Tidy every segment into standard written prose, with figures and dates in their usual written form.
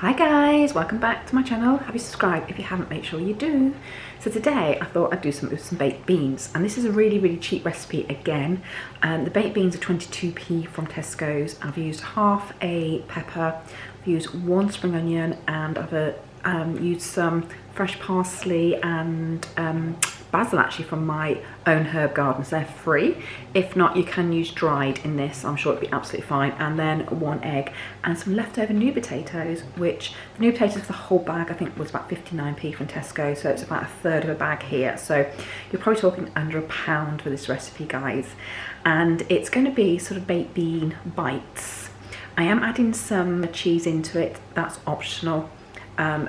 Hi guys, welcome back to my channel. Have you subscribed? If you haven't, make sure you do. So today I thought I'd do something with some baked beans, and this is a really cheap recipe again. The baked beans are 22p from Tesco's. I've used half a pepper, I've used one spring onion, and I've used some fresh parsley and basil actually from my own herb garden, so they're free. If not, you can use dried in this, I'm sure it'll be absolutely fine. And then one egg and some leftover new potatoes, which the new potatoes for the whole bag I think was about 59p from Tesco, so it's about a third of a bag here, so you're probably talking under £1 for this recipe, guys. And it's going to be sort of baked bean bites. I am adding some cheese into it, that's optional.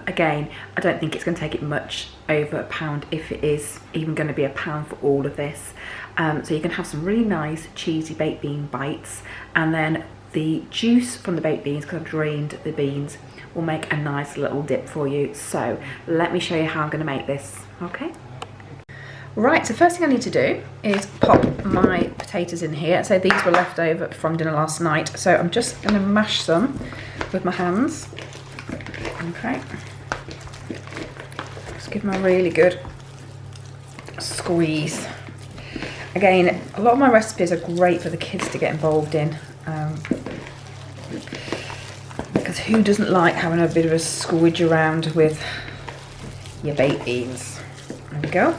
Again, I don't think it's going to take it much over £1, if it is even going to be £1 for all of this. So you can have some really nice cheesy baked bean bites, and then the juice from the baked beans, because I've drained the beans, will make a nice little dip for you. So let me show you how I'm going to make this, okay? Right, so first thing I need to do is pop my potatoes in here. So these were left over from dinner last night, so I'm just going to mash them with my hands. Okay, just give them a really good squeeze. Again, a lot of my recipes are great for the kids to get involved in, because who doesn't like having a bit of a squidge around with your baked beans? There we go.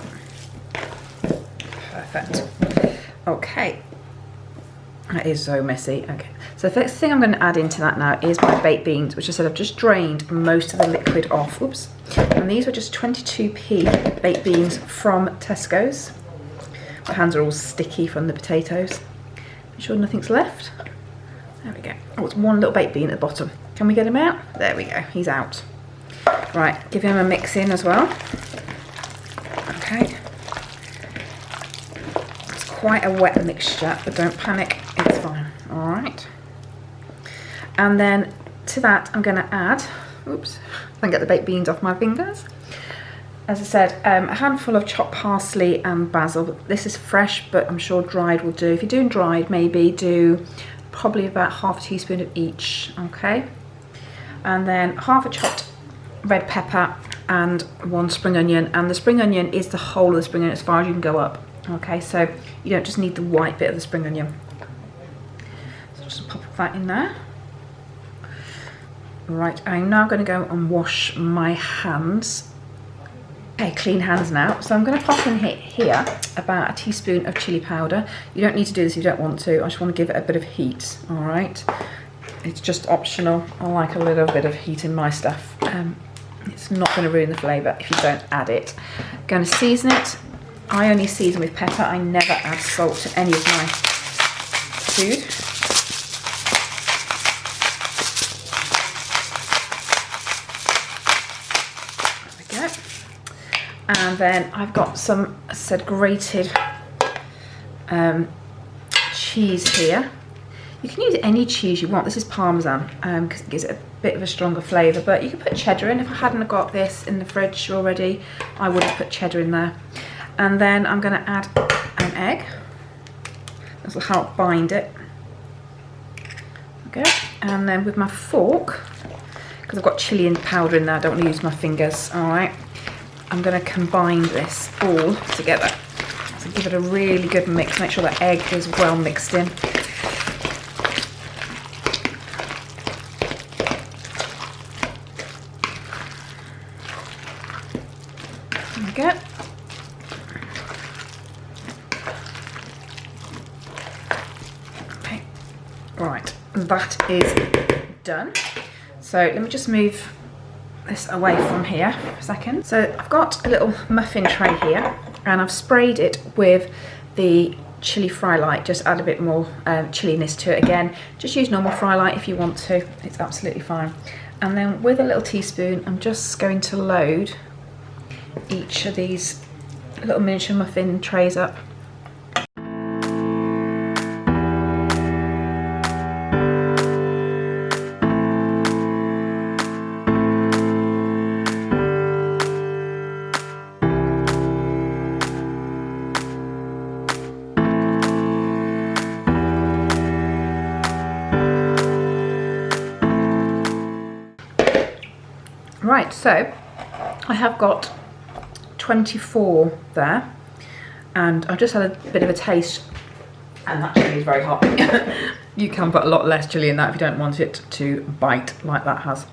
Perfect. Okay. That is so messy. Okay, so the first thing I'm going to add into that now is my baked beans, which I said I've just drained most of the liquid off. Oops. And these were just 22p baked beans from Tesco's. My hands are all sticky from the potatoes. Make sure nothing's left. There we go. Oh, it's one little baked bean at the bottom. Can we get him out? There we go. He's out. Right, give him a mix in as well. Okay. It's quite a wet mixture, but don't panic. It's fine. All right. And then to that, I'm going to add, oops, I can get the baked beans off my fingers. As I said, a handful of chopped parsley and basil. This is fresh, but I'm sure dried will do. If you're doing dried, maybe do probably about half a teaspoon of each, okay? And then half a chopped red pepper and one spring onion. And the spring onion is the whole of the spring onion as far as you can go up, okay? So you don't just need the white bit of the spring onion. So just pop that in there. Right, I'm now going to go and wash my hands. Okay, clean hands now. So I'm going to pop in here about a teaspoon of chili powder. You don't need to do this if you don't want to. I just want to give it a bit of heat, all right? It's just optional. I like a little bit of heat in my stuff. It's not going to ruin the flavour if you don't add it. I'm going to season it. I only season with pepper. I never add salt to any of my food. And then I've got some, as I said, grated cheese here. You can use any cheese you want. This is Parmesan because it gives it a bit of a stronger flavour, but you can put cheddar in. If I hadn't got this in the fridge already, I would have put cheddar in there. And then I'm going to add an egg. This will help bind it. Okay. And then with my fork, because I've got chilli and powder in there, I don't want to use my fingers, all right? I'm going to combine this all together. So give it a really good mix. Make sure the egg is well mixed in. There we go. Okay, right, that is done. So let me just move this away from here for a second. So I've got a little muffin tray here, and I've sprayed it with the chili fry light. Just add a bit more chilliness to it. Again, just use normal fry light if you want to, it's absolutely fine. And then with a little teaspoon, I'm just going to load each of these little miniature muffin trays up. Right, so I have got 24 there, and I've just had a bit of a taste, and that chilli is very hot. You can put a lot less chilli in that if you don't want it to bite like that has.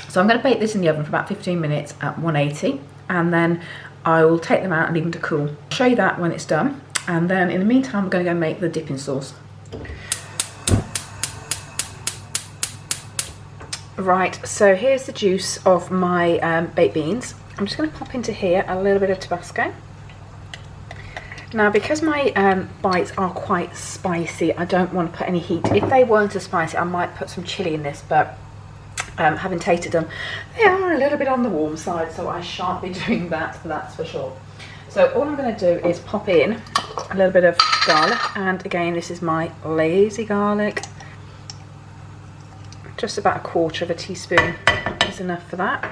So I'm going to bake this in the oven for about 15 minutes at 180, and then I will take them out and leave them to cool. I'll show you that when it's done, and then in the meantime I'm going to go make the dipping sauce. Right, so here's the juice of my baked beans. I'm just going to pop into here a little bit of Tabasco. Now, because my bites are quite spicy, I don't want to put any heat. If they weren't as spicy, I might put some chilli in this, but having tasted them, they are a little bit on the warm side, so I shan't be doing that, that's for sure. So all I'm going to do is pop in a little bit of garlic, and again, this is my lazy garlic. Just about 1/4 teaspoon is enough for that.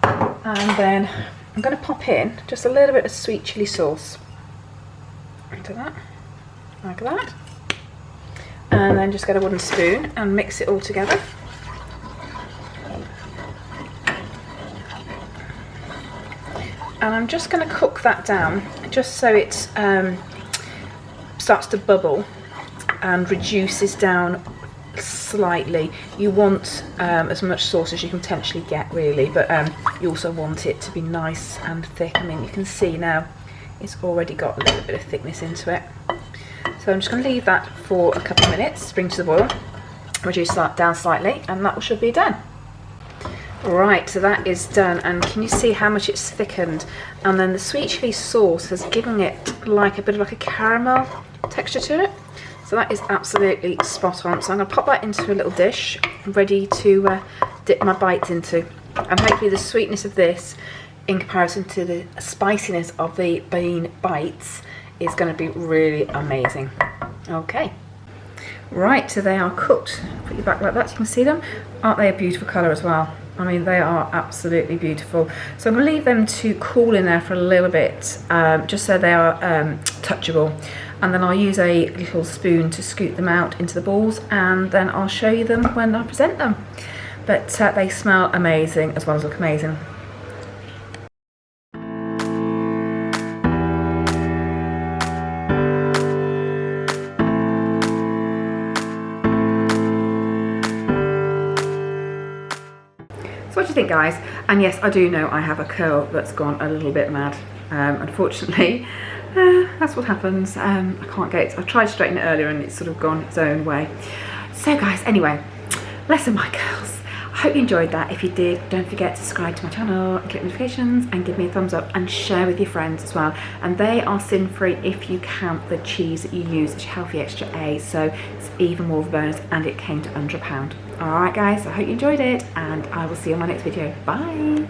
And then I'm going to pop in just a little bit of sweet chilli sauce into that, like that. And then just get a wooden spoon and mix it all together. And I'm just going to cook that down just so it starts to bubble and reduces down slightly. You want as much sauce as you can potentially get, really, but you also want it to be nice and thick. I mean, you can see now it's already got a little bit of thickness into it. So I'm just going to leave that for a couple of minutes, bring to the boil, reduce that down slightly, and that should be done. Right, so that is done, and can you see how much it's thickened? And then the sweet chilli sauce has given it like a bit of like a caramel texture to it. So that is absolutely spot on. So I'm going to pop that into a little dish, ready to dip my bites into. And hopefully the sweetness of this, in comparison to the spiciness of the bean bites, is going to be really amazing. Okay. Right, so they are cooked. Put you back like that so you can see them. Aren't they a beautiful colour as well? I mean, they are absolutely beautiful. So I'm going to leave them to cool in there for a little bit, just so they are touchable. And then I'll use a little spoon to scoop them out into the balls, and then I'll show you them when I present them. But they smell amazing as well as look amazing. So what do you think, guys? And yes, I do know I have a curl that's gone a little bit mad, unfortunately. That's what happens. I can't get it. I tried to straighten it earlier and it's sort of gone its own way. So guys, anyway, lesson my curls. I hope you enjoyed that. If you did, don't forget to subscribe to my channel and click notifications and give me a thumbs up and share with your friends as well. And they are sin-free if you count the cheese that you use. It's healthy extra A, so it's even more of a bonus, and it came to under £1. Alright guys, I hope you enjoyed it, and I will see you on my next video. Bye!